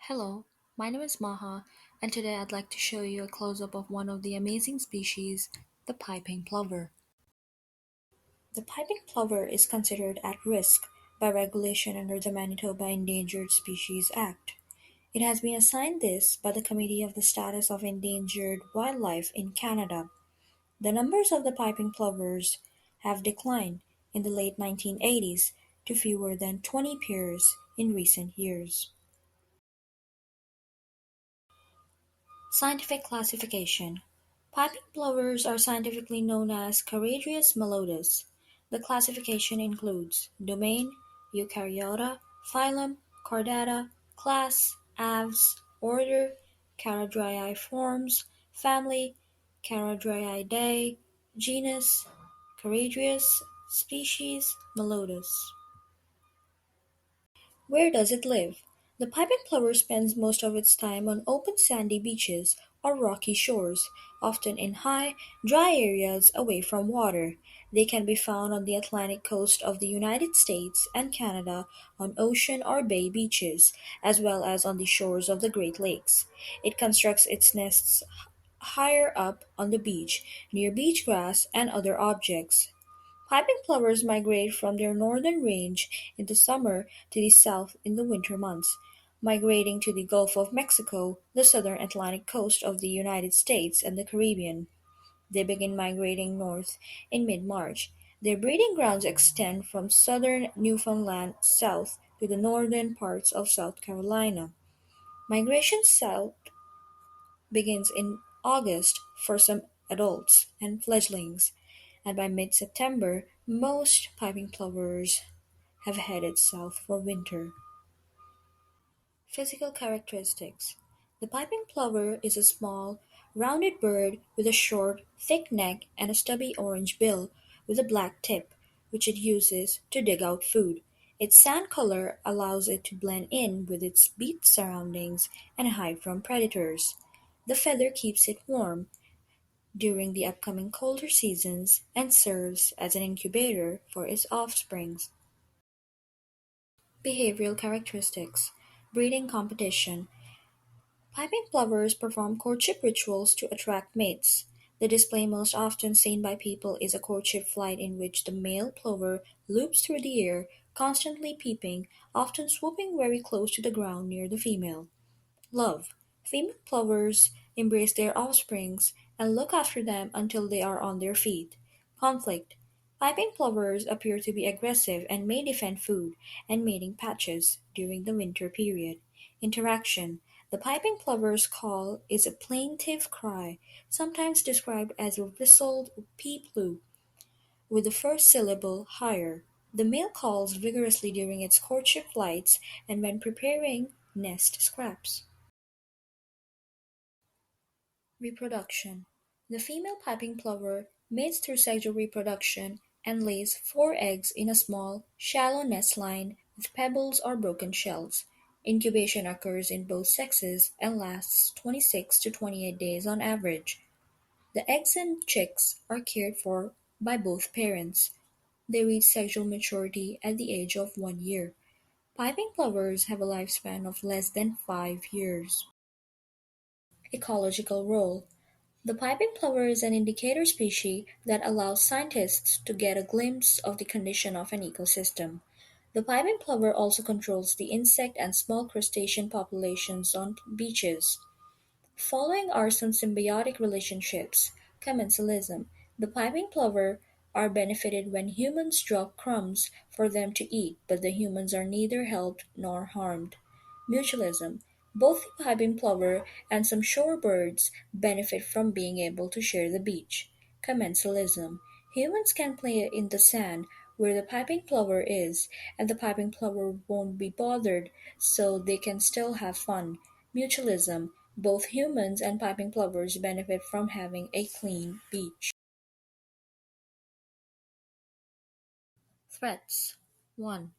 Hello, my name is Maha, and today I'd like to show you a close-up of one of the amazing species, the piping plover. The piping plover is considered at risk by regulation under the Manitoba Endangered Species Act. It has been assigned this by the Committee of the Status of Endangered Wildlife in Canada. The numbers of the piping plovers have declined in the late 1980s to fewer than 20 pairs in recent years. Scientific classification. Piping plovers are scientifically known as Charadrius malodus. The classification includes domain, Eukaryota, phylum, Chordata, class, Aves, order, Charadriae forms, family, Charadriidae, genus, Charadrius, species, malodus. Where does it live? The piping plover spends most of its time on open sandy beaches or rocky shores, often in high, dry areas away from water. They can be found on the Atlantic coast of the United States and Canada on ocean or bay beaches, as well as on the shores of the Great Lakes. It constructs its nests higher up on the beach, near beach grass and other objects. Piping plovers migrate from their northern range in the summer to the south in the winter months, migrating to the Gulf of Mexico, the southern Atlantic coast of the United States, and the Caribbean. They begin migrating north in mid-March. Their breeding grounds extend from southern Newfoundland south to the northern parts of South Carolina. Migration south begins in August for some adults and fledglings, and by mid-September most piping plovers have headed south for winter. Physical characteristics. The piping plover is a small, rounded bird with a short, thick neck and a stubby orange bill with a black tip, which it uses to dig out food. Its sand color allows it to blend in with its beach surroundings and hide from predators. The feather keeps it warm during the upcoming colder seasons and serves as an incubator for its offsprings. Behavioral characteristics. Breeding competition. Piping plovers perform courtship rituals to attract mates. The display most often seen by people is a courtship flight in which the male plover loops through the air, constantly peeping, often swooping very close to the ground near the female. Love. Female plovers embrace their offsprings and look after them until they are on their feet. Conflict. Piping plovers appear to be aggressive and may defend food and mating patches during the winter period. Interaction. The piping plover's call is a plaintive cry, sometimes described as a whistled peep-loo, with the first syllable higher. The male calls vigorously during its courtship flights and when preparing nest scraps. Reproduction. The female piping plover mates through sexual reproduction and lays four eggs in a small, shallow nest lined with pebbles or broken shells. Incubation occurs in both sexes and lasts 26 to 28 days on average. The eggs and chicks are cared for by both parents. They reach sexual maturity at the age of 1 year. Piping plovers have a lifespan of less than 5 years. Ecological role. The piping plover is an indicator species that allows scientists to get a glimpse of the condition of an ecosystem. The piping plover also controls the insect and small crustacean populations on beaches. Following are some symbiotic relationships. Commensalism. The piping plover are benefited when humans drop crumbs for them to eat, but the humans are neither helped nor harmed. Mutualism. Both the piping plover and some shorebirds benefit from being able to share the beach. Commensalism. Humans can play in the sand where the piping plover is, and the piping plover won't be bothered, so they can still have fun. Mutualism. Both humans and piping plovers benefit from having a clean beach. Threats: 1.